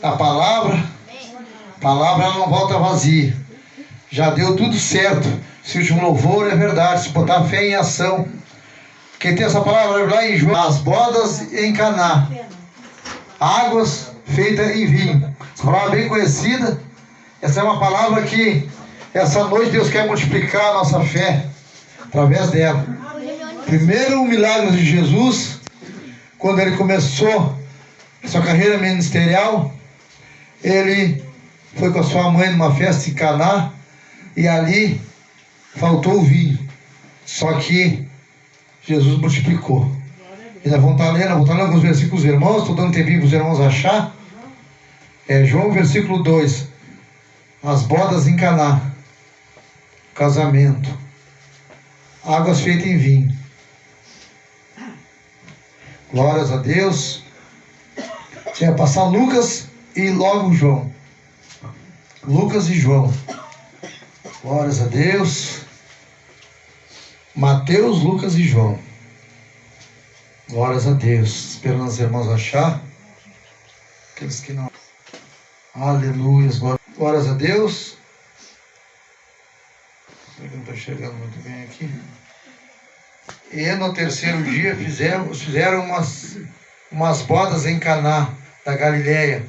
A palavra ela não volta vazia. Já deu tudo certo. Se o louvor é verdade, se botar fé em ação. Quem tem essa palavra lá em João, as bodas em Caná, águas feitas em vinho. Essa palavra bem conhecida. Essa é uma palavra que essa noite Deus quer multiplicar a nossa fé através dela. Primeiro o milagre de Jesus, quando ele começou sua carreira ministerial, ele foi com a sua mãe numa festa em Caná e ali faltou o vinho. Só que Jesus multiplicou. E nós vamos estar lendo alguns versículos, irmãos. Estou dando tempinho para os irmãos achar. João, versículo 2. As bodas em Caná. Casamento. Águas feitas em vinho. Glórias a Deus. Você vai passar Lucas e logo João. Lucas e João. Glórias a Deus. Mateus, Lucas e João. Glórias a Deus. Esperando os irmãos achar. Aqueles que não. Aleluia. Glórias a Deus. Eu não estou chegando muito bem aqui. E no terceiro dia fizeram umas bodas em Caná da Galileia.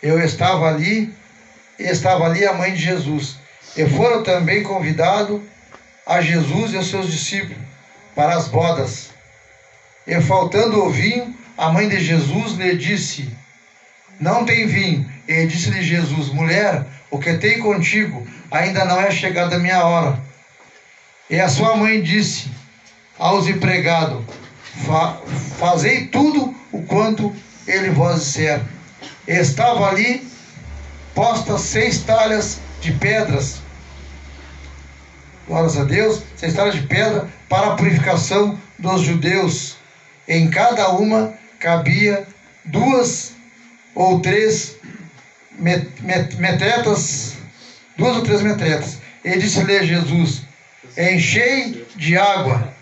Eu estava ali, e estava ali a mãe de Jesus. E foram também convidados a Jesus e aos seus discípulos para as bodas. E faltando o vinho, a mãe de Jesus lhe disse: não tem vinho. E disse-lhe Jesus: mulher, o que tem contigo ainda não é chegada a minha hora. E a sua mãe disse aos empregados: fazei tudo o quanto ele vos disser. E estava ali postas 6 talhas de pedras. Glórias a Deus. 6 talhas de pedra para a purificação dos judeus. Em cada uma cabia 2 ou 3 metretas. 2 ou 3 metretas. E disse-lhe Jesus: enchei de água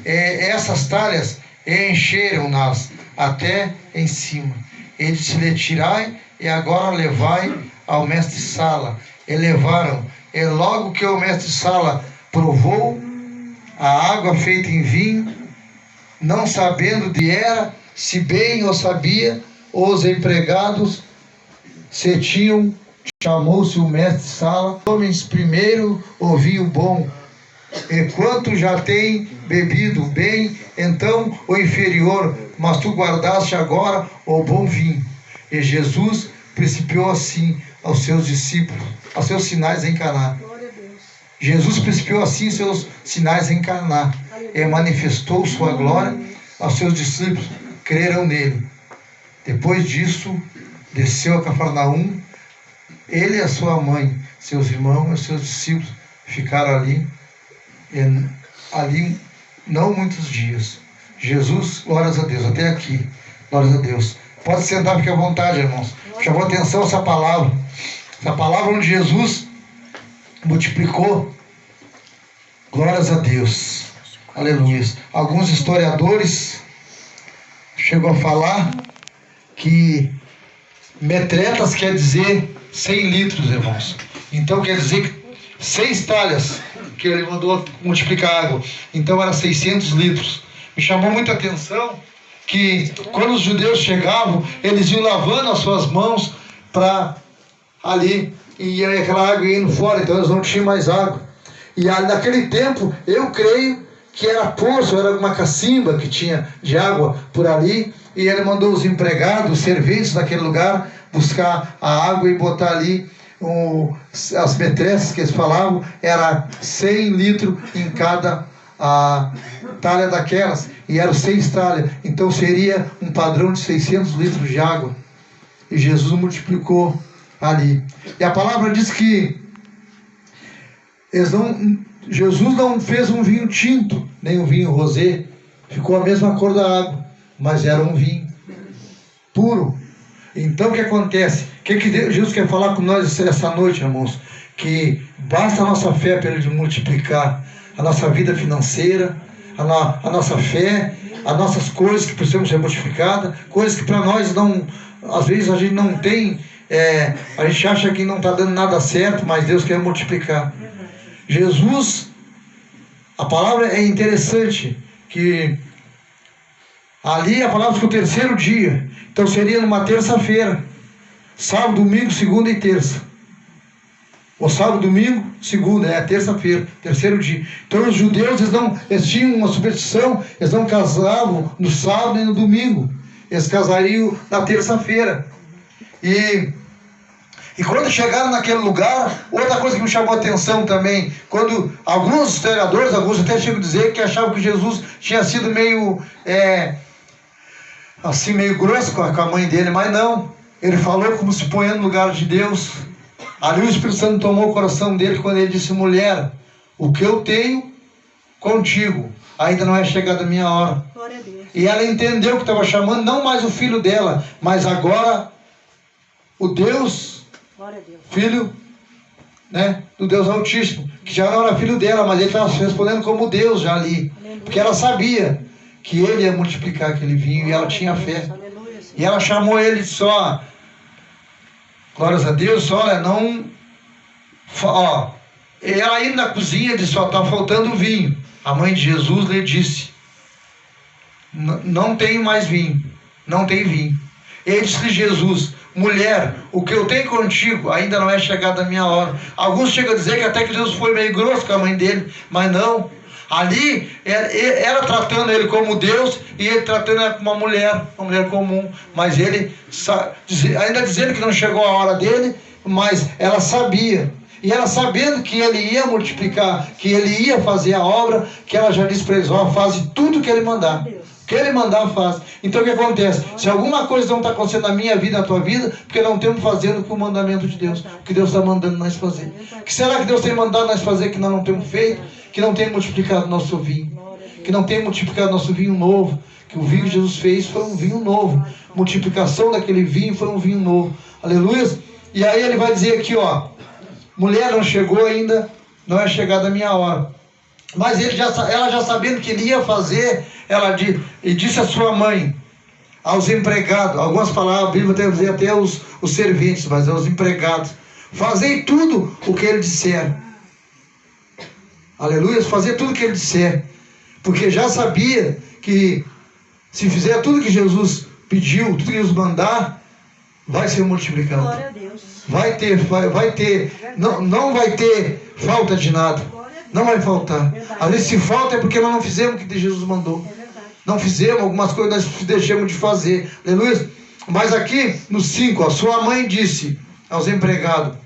essas talhas, e encheram-nas até em cima. E disse-lhe: tirai e agora levai ao mestre-sala. E levaram. E logo que o mestre-sala provou a água feita em vinho, não sabendo de era, se bem ou sabia os empregados, se tinham, chamou-se o mestre-sala: homens, primeiro o vinho bom, enquanto já tem bebido bem, então o inferior, mas tu guardaste agora o bom vinho. E Jesus principiou assim aos seus discípulos, aos seus sinais em Caná. Jesus principiou assim seus sinais em Caná, e manifestou sua glória aos seus discípulos, creram nele. Depois disso, desceu a Cafarnaum, ele e a sua mãe, seus irmãos e seus discípulos ficaram ali não muitos dias. Jesus, glórias a Deus, até aqui, glórias a Deus. Pode sentar, fique à vontade, irmãos. Chamou atenção essa palavra onde Jesus multiplicou. Glórias a Deus, aleluia. Alguns historiadores chegam a falar que metretas quer dizer 100 litros, irmãos. Então quer dizer que 6 talhas que ele mandou multiplicar água, então era 600 litros. Me chamou muita atenção que quando os judeus chegavam, eles iam lavando as suas mãos para ali, e aquela água ia indo fora, então eles não tinham mais água. E naquele tempo, eu creio que era poço, era uma cacimba que tinha de água por ali, e ele mandou os empregados, os serventes daquele lugar, buscar a água e botar ali as metretas que eles falavam, era 100 litros em cada talha daquelas, e eram 6 talhas, então seria um padrão de 600 litros de água. E Jesus multiplicou ali. E a palavra diz que Jesus não fez um vinho tinto, nem um vinho rosé, ficou a mesma cor da água, mas era um vinho puro. Então o que acontece? O que Jesus quer falar com nós essa noite, irmãos? Que basta a nossa fé para Ele multiplicar a nossa vida financeira, a nossa fé as nossas coisas que precisam ser mortificadas, coisas que para nós não, às vezes a gente não tem, a gente acha que não está dando nada certo, mas Deus quer multiplicar. Jesus, a palavra é interessante, que ali a palavra diz que o terceiro dia, então seria numa terça-feira, sábado, domingo, segunda e terça. O sábado, domingo, segunda, terça-feira, terceiro dia. Então os judeus, eles tinham uma superstição, eles não casavam no sábado e no domingo. Eles casariam na terça-feira. E quando chegaram naquele lugar, outra coisa que me chamou a atenção também, quando alguns historiadores, alguns até chegam a dizer que achavam que Jesus tinha sido meio, assim, meio grosso com a mãe dele, mas não. Ele falou como se põe no lugar de Deus. Ali o Espírito Santo tomou o coração dele quando ele disse: mulher, o que eu tenho contigo ainda não é chegada a minha hora. Glória a Deus. E ela entendeu que estava chamando não mais o filho dela, mas agora o Deus, glória a Deus, filho, né, do Deus Altíssimo, que já não era filho dela, mas ele estava respondendo como Deus já ali. Porque ela sabia que ele ia multiplicar aquele vinho e ela tinha fé. E ela chamou ele só, glórias a Deus, olha, não, ela indo na cozinha disse: só está faltando vinho. A mãe de Jesus lhe disse: não tenho mais vinho, não tem vinho. Ele disse-lhe Jesus: mulher, o que eu tenho contigo ainda não é chegada a minha hora. Alguns chegam a dizer que até que Jesus foi meio grosso com a mãe dele, mas não. Ali, ela tratando ele como Deus e ele tratando ela como uma mulher comum. Mas ele, ainda dizendo que não chegou a hora dele, mas ela sabia. E ela sabendo que ele ia multiplicar, que ele ia fazer a obra, que ela já disse para eles: faz tudo que ele mandar. O que ele mandar, faz. Então o que acontece? Se alguma coisa não está acontecendo na minha vida, na tua vida, porque não estamos fazendo com o mandamento de Deus, o que Deus está mandando nós fazer. O que será que Deus tem mandado nós fazer que nós não temos feito? Que não tem multiplicado nosso vinho, que não tem multiplicado nosso vinho novo, que o vinho que Jesus fez foi um vinho novo, multiplicação daquele vinho foi um vinho novo, aleluia. E aí ele vai dizer aqui, mulher, não chegou ainda, não é chegada a minha hora. Mas ela já sabendo que ele ia fazer, e disse à sua mãe, aos empregados, algumas palavras, a Bíblia tem dizer até os serventes, mas aos empregados: fazei tudo o que ele disser. Aleluia, fazer tudo o que ele disser, porque já sabia que se fizer tudo que Jesus pediu, tudo que Jesus mandar, vai ser multiplicado. Glória a Deus. Vai ter, não vai ter falta de nada, não vai faltar. Às vezes se falta é porque nós não fizemos o que Jesus mandou, não fizemos, algumas coisas nós deixamos de fazer, aleluia. Mas aqui no 5, sua mãe disse aos empregados: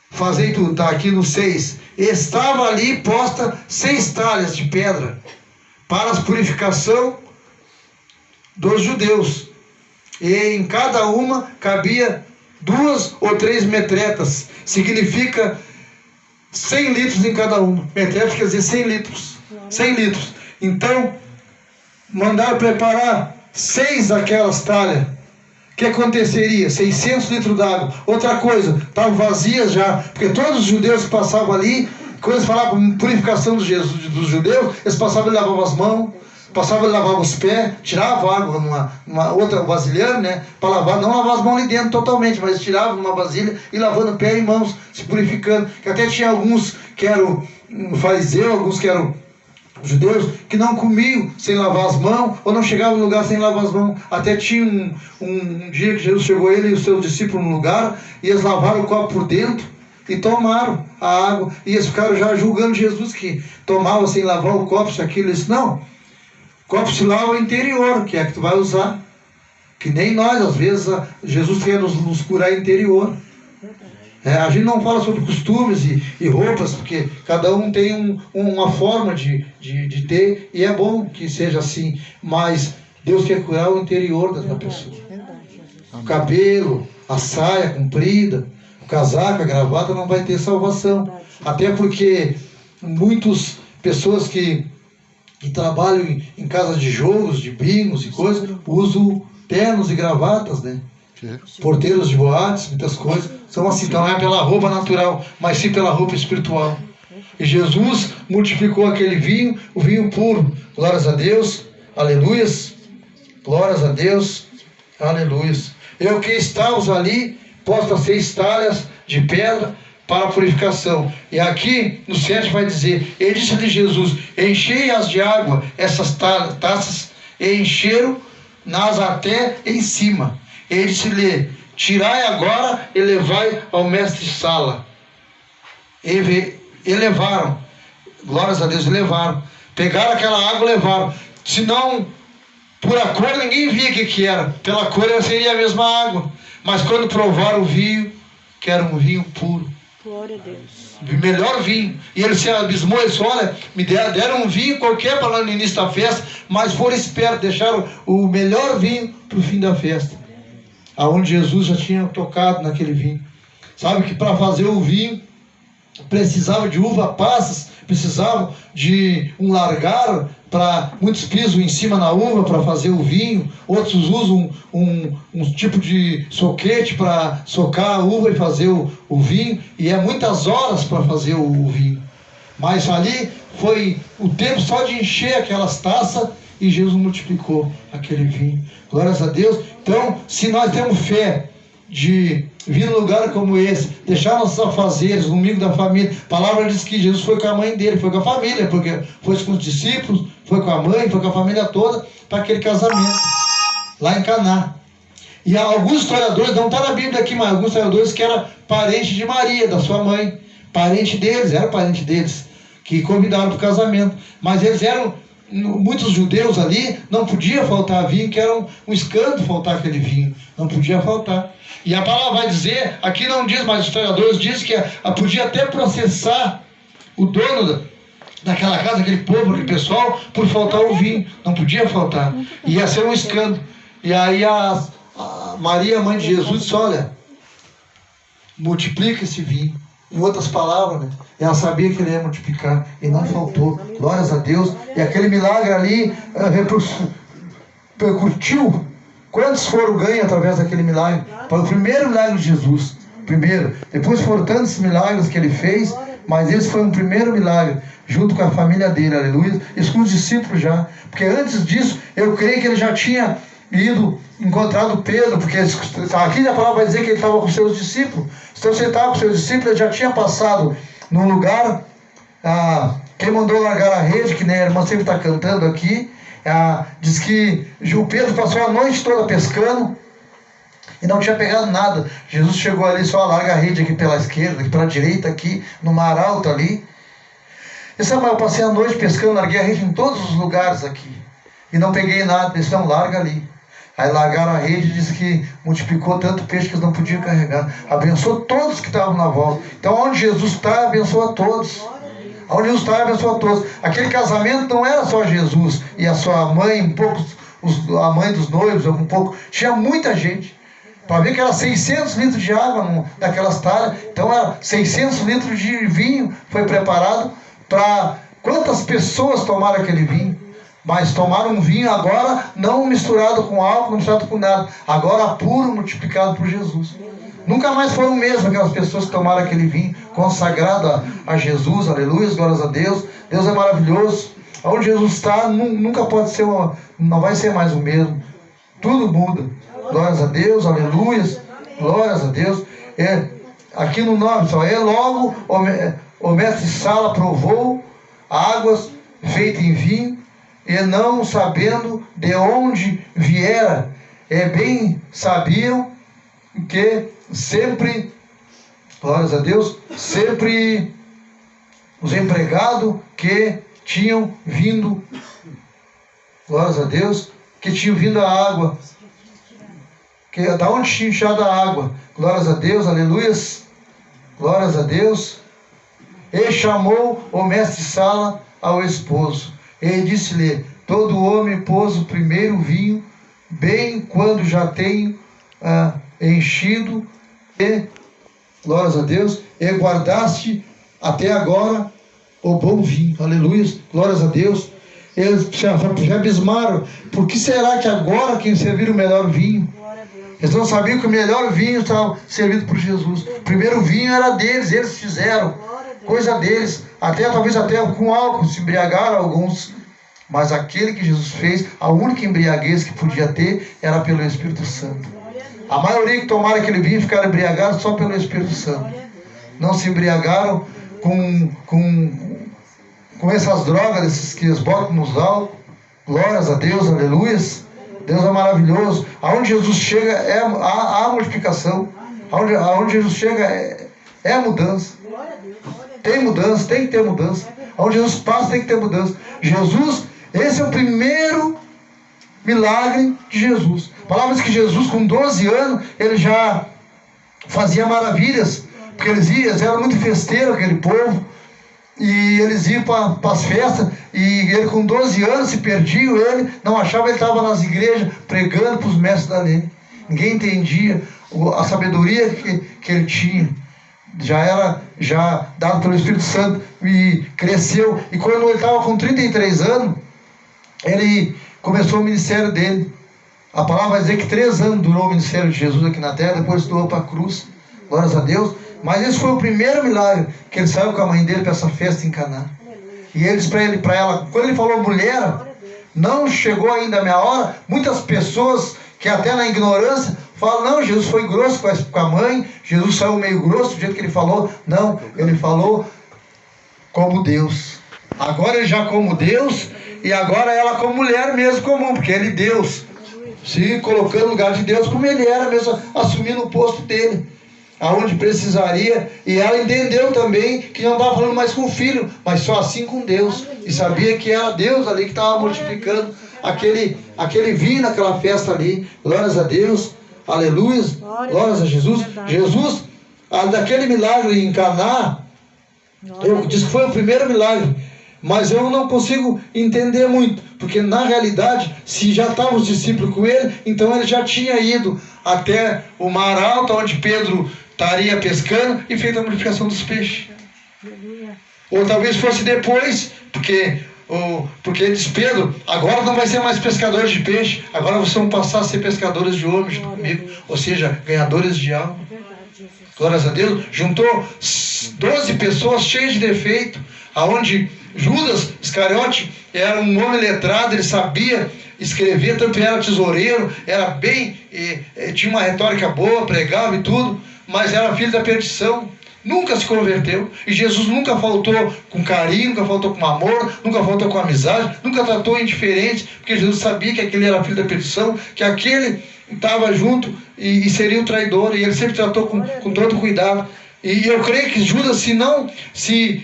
fazei tudo, está aqui no 6. Estava ali posta 6 talhas de pedra para a purificação dos judeus, e em cada uma cabia 2 ou 3 metretas, significa 100 litros em cada uma. Metretas quer dizer 100 litros. 100 litros. Então, mandaram preparar 6 daquelas talhas. O que aconteceria? 600 litros d'água. Outra coisa, estavam vazias já, porque todos os judeus que passavam ali, quando eles falavam purificação dos judeus, eles passavam e lavavam as mãos, passavam e lavavam os pés, tiravam água numa outra vasilhame, né, para lavar, não lavar as mãos ali dentro totalmente, mas tiravam numa vasilha e lavando pé e mãos, se purificando. Que até tinha alguns que eram fariseus, alguns que eram judeus, que não comiam sem lavar as mãos, ou não chegavam no lugar sem lavar as mãos. Até tinha um dia que Jesus chegou, ele e os seus discípulos no lugar, e eles lavaram o copo por dentro e tomaram a água, e eles ficaram já julgando Jesus, que tomava sem lavar o copo, isso, aquilo. Ele disse: não, o copo se lava o interior, que é que tu vai usar, que nem nós, às vezes, Jesus quer nos curar interior. A gente não fala sobre costumes e roupas, porque cada um tem uma forma de ter, e é bom que seja assim, mas Deus quer curar o interior da pessoa. O cabelo, a saia comprida, o casaco, a gravata não vai ter salvação. Até porque muitas pessoas que trabalham em casas de jogos, de bingos e coisas, usam ternos e gravatas, né? Porteiros de boates, muitas coisas são assim. Então não é pela roupa natural, mas sim pela roupa espiritual. E Jesus multiplicou aquele vinho, o vinho puro, glórias a Deus. aleluias, glórias a Deus, aleluias. E o que estávamos ali, posta 6 talhas de pedra para a purificação. E aqui no 7 vai dizer: e disse-lhe Jesus: enchei-as de água, essas taças, e encheram-nas até em cima. E disse-lhe: tirai agora e levai ao mestre-sala. E levaram, glórias a Deus, levaram. Pegaram aquela água e levaram. Senão, por a cor ninguém via o que era. Pela cor seria a mesma água. Mas quando provaram o vinho, que era um vinho puro. Glória a Deus. O melhor vinho. E ele se abismou e disse: olha, me deram um vinho qualquer para lá no início da festa, mas foram espertos, deixaram o melhor vinho para o fim da festa. Aonde Jesus já tinha tocado naquele vinho. Sabe que para fazer o vinho, precisava de uva passas, precisava de um largar, para muitos pisam em cima na uva para fazer o vinho, outros usam um tipo de soquete para socar a uva e fazer o vinho, e é muitas horas para fazer o vinho. Mas ali foi o tempo só de encher aquelas taças e Jesus multiplicou aquele vinho. Glórias a Deus. Então, se nós temos fé de vir num lugar como esse, deixar nossos afazeres, no domingo da família. A palavra diz que Jesus foi com a mãe dele, foi com a família, porque foi com os discípulos, foi com a mãe, foi com a família toda, para aquele casamento, lá em Caná. E alguns historiadores, não está na Bíblia aqui, mas alguns historiadores que era parente de Maria, da sua mãe, parente deles, era parente deles, que convidaram para o casamento. Mas eles eram, muitos judeus ali, não podia faltar vinho, que era um escândalo faltar aquele vinho, não podia faltar. E a palavra vai dizer, aqui não diz, mas os historiadores dizem que podia até processar o dono daquela casa, aquele povo, aquele pessoal, por faltar o vinho. Não podia faltar. Ia ser um escândalo. E aí a Maria, mãe de Jesus, disse: olha, multiplica esse vinho. Em outras palavras, né? Ela sabia que ele ia multiplicar e não faltou. Glórias a Deus. E aquele milagre ali repercutiu. Quantos foram ganhos através daquele milagre? Foi o primeiro milagre de Jesus. Primeiro. Depois foram tantos milagres que ele fez, mas esse foi um primeiro milagre, junto com a família dele, aleluia. Isso com os discípulos já. Porque antes disso, eu creio que ele já tinha encontrado Pedro, porque aqui a palavra vai dizer que ele estava com seus discípulos. Então, se ele estava com seus discípulos, ele já tinha passado num lugar, que ele mandou largar a rede, que nem a irmã sempre está cantando aqui. Diz que o Pedro passou a noite toda pescando e não tinha pegado nada. Jesus chegou ali, só larga a rede aqui pela esquerda, aqui pela direita, aqui no mar alto ali. E sabe, eu passei a noite pescando, larguei a rede em todos os lugares aqui e não peguei nada. Ele disse: não, larga ali. Aí largaram a rede e disse que multiplicou tanto peixe que eles não podiam carregar. Abençoou todos que estavam na volta. Então, onde Jesus está, abençoa todos. Onde Jesus está, abençoa todos. Aquele casamento não era só Jesus e a sua mãe, um pouco, a mãe dos noivos, um pouco. Tinha muita gente. Para ver que era 600 litros de água naquelas talhas. Então, era 600 litros de vinho foi preparado para quantas pessoas tomaram aquele vinho. Mas tomaram um vinho agora não misturado com álcool, não misturado com nada. Agora puro, multiplicado por Jesus. Nunca mais foram mesmo aquelas pessoas que tomaram aquele vinho consagrado a Jesus, aleluia, glórias a Deus. Deus é maravilhoso. Onde Jesus está, nunca pode ser não vai ser mais o mesmo. Tudo muda. Glórias a Deus, aleluia, glórias a Deus. Aqui no 9, só logo o mestre-sala provou águas feitas em vinho, e não sabendo de onde viera, bem sabiam que sempre, glórias a Deus, sempre os empregados que tinham vindo, glórias a Deus, que tinham vindo a água, que da onde tinha enxado a água, glórias a Deus, aleluias, glórias a Deus. E chamou o mestre-sala ao esposo, e disse-lhe: todo homem pôs o primeiro vinho, bem quando já tenho enchido, e, glórias a Deus, e guardaste até agora o bom vinho, aleluia, glórias a Deus. Eles já abismaram: por que será que agora quem serviram o melhor vinho? Eles não sabiam que o melhor vinho estava servido por Jesus. O primeiro vinho era deles, eles fizeram, coisa deles, talvez até com álcool, se embriagaram alguns, Mas aquele que Jesus fez, a única embriaguez que podia ter era pelo Espírito Santo. A maioria que tomaram aquele vinho ficaram embriagados só pelo Espírito Santo. Não se embriagaram com essas drogas, esses que eles botam nos álcool. Glórias a Deus, aleluias. Deus é maravilhoso. Aonde Jesus chega há multiplicação. Aonde Jesus chega é mudança. Tem mudança, tem que ter mudança. Aonde Jesus passa tem que ter mudança. Jesus, esse é o primeiro milagre de Jesus. Palavras que Jesus com 12 anos, ele já fazia maravilhas. Porque eles eram muito festeiros, aquele povo. E eles iam para as festas. E ele com 12 anos se perdia, ele não achava, ele estava nas igrejas pregando para os mestres da lei. Ninguém entendia a sabedoria que ele tinha. Já dado pelo Espírito Santo, e cresceu. E quando ele estava com 33 anos, ele começou o ministério dele. A palavra vai dizer que 3 anos durou o ministério de Jesus aqui na terra, depois doou para a cruz. Glórias a Deus. Mas esse foi o primeiro milagre, que ele saiu com a mãe dele para essa festa em Caná. E ele disse para ela, quando ele falou mulher, não chegou ainda a minha hora. Muitas pessoas que até na ignorância falam, não, Jesus foi grosso com a mãe, Jesus saiu meio grosso do jeito que ele falou. Não, ele falou como Deus. Agora ele já como Deus, e agora ela como mulher mesmo comum, porque ele Deus, se colocando no lugar de Deus como ele era mesmo, assumindo o posto dele, aonde precisaria. E ela entendeu também que não estava falando mais com o filho, mas só assim com Deus, e sabia que era Deus ali que estava multiplicando aquele vinho naquela festa ali. Glórias a Deus, aleluia, glórias a Jesus. Jesus, daquele milagre em Caná, eu disse que foi o primeiro milagre, mas eu não consigo entender muito, porque na realidade, se já estavam os discípulos com ele, então ele já tinha ido até o mar alto, onde Pedro estaria pescando, e feito a multiplicação dos peixes. Ou talvez fosse depois, porque diz Pedro, agora não vai ser mais pescadores de peixe, agora vocês vão passar a ser pescadores de homens junto comigo, ou seja, ganhadores de alma. Glórias a Deus. Juntou 12 pessoas cheias de defeito, aonde Judas Iscariote era um homem letrado, ele sabia escrever, tanto era tesoureiro, era bem, tinha uma retórica boa, pregava e tudo, mas era filho da perdição, nunca se converteu. E Jesus nunca faltou com carinho, nunca faltou com amor, nunca faltou com amizade, nunca tratou indiferente, porque Jesus sabia que aquele era filho da perdição, que aquele estava junto e seria um traidor, e ele sempre tratou com todo cuidado. E eu creio que Judas, se não se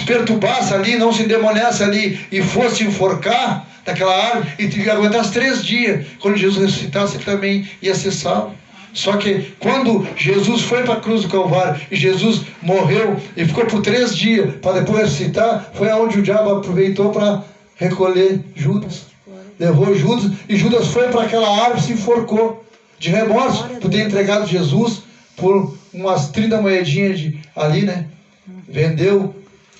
perturbasse ali, não se endemoniasse ali e fosse enforcar daquela árvore e aguentasse 3 dias, quando Jesus ressuscitasse, ele também ia ser salvo. Só que quando Jesus foi para a cruz do Calvário e Jesus morreu e ficou por 3 dias para depois ressuscitar, foi aonde o diabo aproveitou para recolher Judas. Levou Judas, e Judas foi para aquela árvore e se enforcou de remorso por ter entregado Jesus por umas 30 moedinhas ali, né? Vendeu.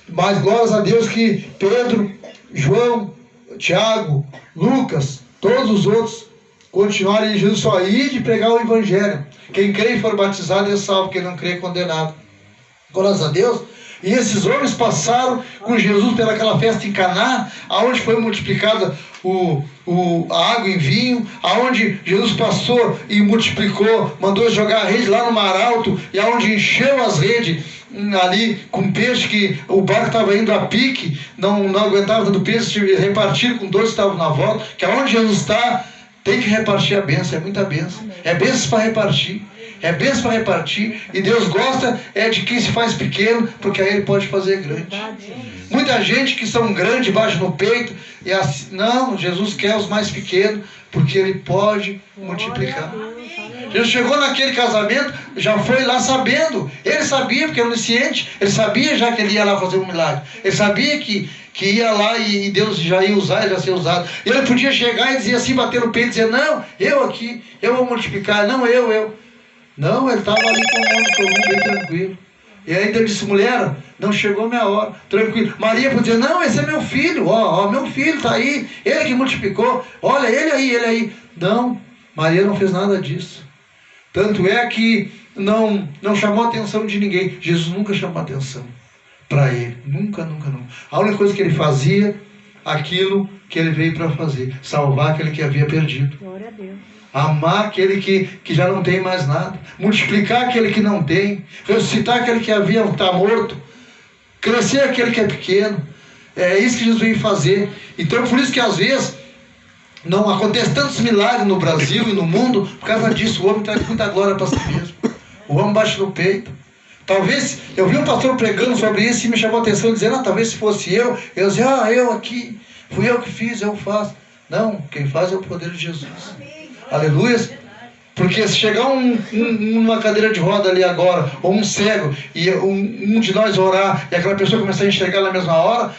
Mas glórias a Deus que Pedro, João, Tiago, Lucas, todos os outros continuaram, e Jesus só ia de pregar o evangelho. Quem crê e for batizado é salvo, quem não crê é condenado. Glórias a Deus. E esses homens passaram com Jesus pelaquela festa em Caná, aonde foi multiplicada a água em vinho, aonde Jesus passou e multiplicou, mandou jogar a rede lá no mar alto, e aonde encheu as redes ali com peixe, que o barco estava indo a pique, não aguentava tanto peixe, repartiram com 12 que estavam na volta, que aonde Jesus está, tem que repartir a bênção, é muita bênção, é bênção para repartir. É bênção para repartir, e Deus gosta de quem se faz pequeno, porque aí Ele pode fazer grande. Muita gente que são grandes, bate no peito, e assim, não, Jesus quer os mais pequenos, porque Ele pode multiplicar. Jesus chegou naquele casamento, já foi lá sabendo, ele sabia, porque é onisciente, ele sabia já que ele ia lá fazer um milagre, ele sabia que ia lá e Deus já ia usar, ele ia ser usado. Ele podia chegar e dizer assim, bater no peito e dizer, não, eu aqui, eu vou multiplicar, não, eu. Não, ele estava ali com o mundo comum, bem tranquilo. E ainda ele disse, mulher, não chegou a minha hora, tranquilo. Maria podia dizer, não, esse é meu filho, meu filho está aí, ele que multiplicou, olha, ele aí. Não, Maria não fez nada disso. Tanto é que não chamou a atenção de ninguém. Jesus nunca chamou a atenção para ele, nunca. A única coisa que ele fazia aquilo que ele veio para fazer, salvar aquele que havia perdido. Glória a Deus. Amar aquele que já não tem mais nada, multiplicar aquele que não tem, ressuscitar aquele que havia está morto, crescer aquele que é pequeno. É isso que Jesus veio fazer. Então por isso que às vezes não acontece tantos milagres no Brasil e no mundo, por causa disso. O homem traz muita glória para si mesmo, o homem bate no peito. Talvez, eu vi um pastor pregando sobre isso e me chamou a atenção, dizendo, talvez se fosse eu dizia, eu aqui, fui eu que fiz, eu faço. Não, quem faz é o poder de Jesus. Aleluia. Porque se chegar numa cadeira de roda ali agora, ou um cego, e um de nós orar, e aquela pessoa começar a enxergar na mesma hora,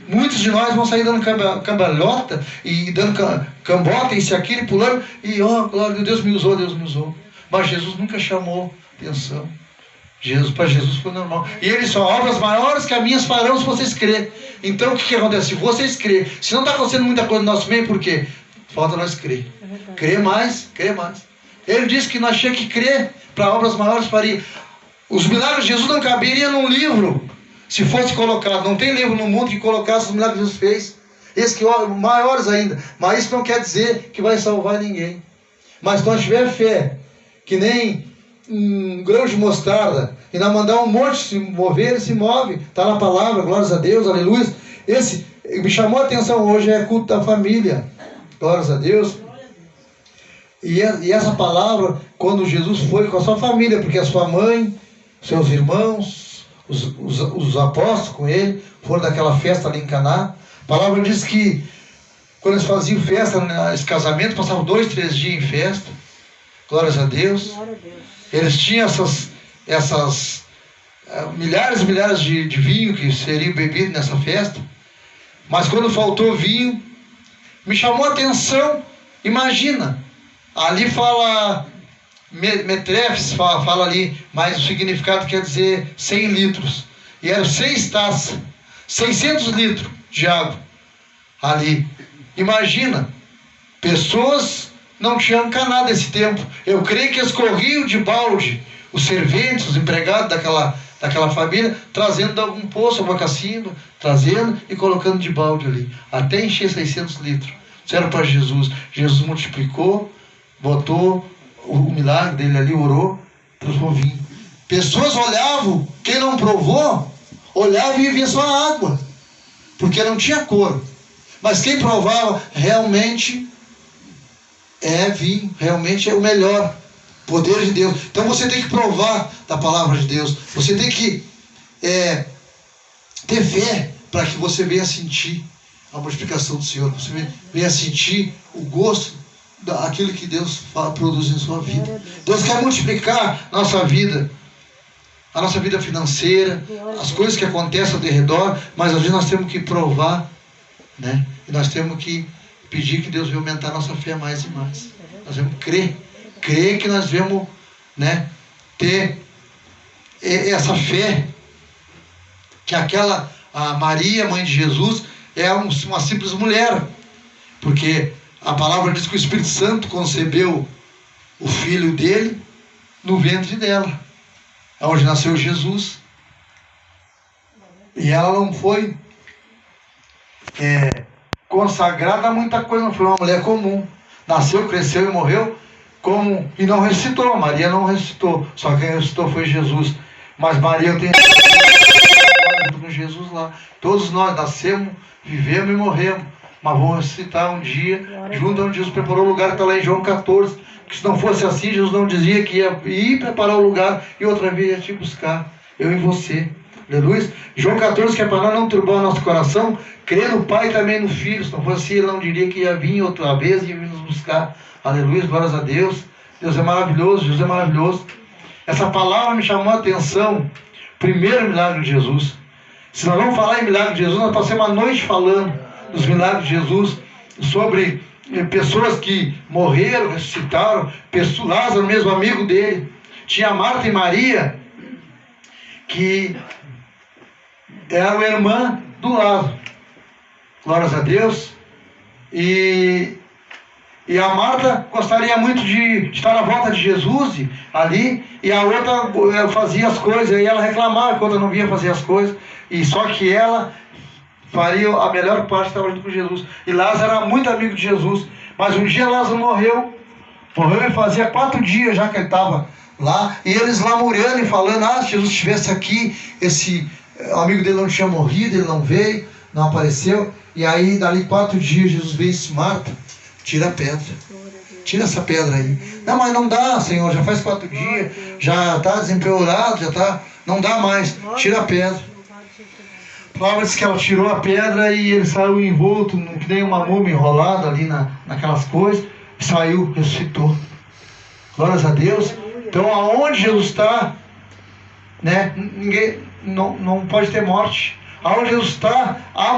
muitos de nós vão sair dando cambalhota, e dando cambota, isso e aquilo, e pulando, e glória a Deus, Deus me usou. Mas Jesus nunca chamou atenção. Para Jesus foi normal. E ele só, obras maiores que as minhas farão se vocês crerem. Então o que acontece? Se vocês crerem, se não está acontecendo muita coisa no nosso meio, por quê? Falta nós crer. Crer mais. Ele disse que nós tínhamos que crer para obras maiores faria. Os milagres de Jesus não caberiam num livro, se fosse colocado. Não tem livro no mundo que colocasse os milagres que Jesus fez. Esses que maiores ainda. Mas isso não quer dizer que vai salvar ninguém. Mas se nós tiver fé, que nem um grão de mostarda, e não mandar um monte se mover, ele se move. Está na palavra, glórias a Deus, aleluia. Esse me chamou a atenção hoje, é culto da família. Glórias a Deus. E essa palavra, quando Jesus foi com a sua família, porque a sua mãe, seus irmãos, os apóstolos com ele, foram daquela festa ali em Caná. A palavra diz que quando eles faziam festa, esse casamento, passavam 2, 3 dias em festa. Glórias a Deus. Glória a Deus. Eles tinham essas milhares e milhares de vinho que seriam bebidos nessa festa. Mas quando faltou vinho, me chamou a atenção. Imagina, ali fala metrefes, fala ali, mas o significado quer dizer 100 litros. E eram 6 taças, 600 litros de água ali. Imagina, pessoas não tinham Caná desse tempo. Eu creio que eles corriam de balde, os serventes, os empregados daquela família, trazendo de algum poço, alguma cacimba, trazendo e colocando de balde ali, até encher 600 litros. Isso era para Jesus. Jesus multiplicou, botou o milagre dele ali, orou, transformou vinho. Pessoas olhavam, quem não provou, olhava e via só água, porque não tinha cor. Mas quem provava, realmente é vinho, realmente é o melhor. Poder de Deus. Então você tem que provar da palavra de Deus. Você tem que ter fé para que você venha sentir a multiplicação do Senhor. Você venha sentir o gosto daquilo que Deus produz em sua vida. Deus quer multiplicar nossa vida, a nossa vida financeira, as coisas que acontecem ao redor, mas às vezes nós temos que provar, né? E nós temos que pedir que Deus venha aumentar a nossa fé mais e mais. Nós vamos crer que nós vamos, né, ter essa fé, que a Maria, mãe de Jesus, é uma simples mulher, porque a palavra diz que o Espírito Santo concebeu o filho dele no ventre dela, onde nasceu Jesus. E ela não foi consagrada a muita coisa, não foi uma mulher comum. Nasceu, cresceu e morreu e não ressuscitou. Maria não ressuscitou, só quem ressuscitou foi Jesus. Mas Maria tem com Jesus lá. Todos nós nascemos, vivemos e morremos, mas vamos ressuscitar um dia, junto onde Jesus preparou o lugar, que está lá em João 14. Que se não fosse assim, Jesus não dizia que ia ir preparar o lugar e outra vez ia te buscar, eu e você. Aleluia. João 14, que é para nós não turbar o nosso coração, crer no Pai e também no Filho. Se não fosse assim, ele não diria que ia vir outra vez e ia vir nos buscar. Aleluia, glórias a Deus. Deus é maravilhoso, Jesus é maravilhoso. Essa palavra me chamou a atenção. Primeiro milagre de Jesus. Se nós vamos falar em milagre de Jesus, nós passamos a noite falando dos milagres de Jesus, sobre pessoas que morreram, ressuscitaram. Lázaro, mesmo amigo dele. Tinha Marta e Maria, que era a irmã do Lázaro. Glórias a Deus. E a Marta gostaria muito de estar na volta de Jesus ali, e a outra fazia as coisas, e ela reclamava que a outra não vinha fazer as coisas, e só que ela faria a melhor parte, estava junto com Jesus. E Lázaro era muito amigo de Jesus. Mas um dia Lázaro morreu e fazia 4 dias já que ele estava lá. E eles lamuriando e falando, se Jesus estivesse aqui, esse amigo dele não tinha morrido, ele não veio, não apareceu. E aí, dali 4 dias, Jesus vem e disse, Marta, tira a pedra. Tira essa pedra aí. Não, mas não dá, Senhor, já faz 4 dias, já está desempeorado, já está, não dá mais. Tira a pedra. A palavra diz que ela tirou a pedra e ele saiu envolto, que nem uma múmia enrolada ali naquelas coisas. Saiu, ressuscitou. Glórias a Deus. Então, aonde Jesus está, né, ninguém não pode ter morte. Aonde Jesus está, há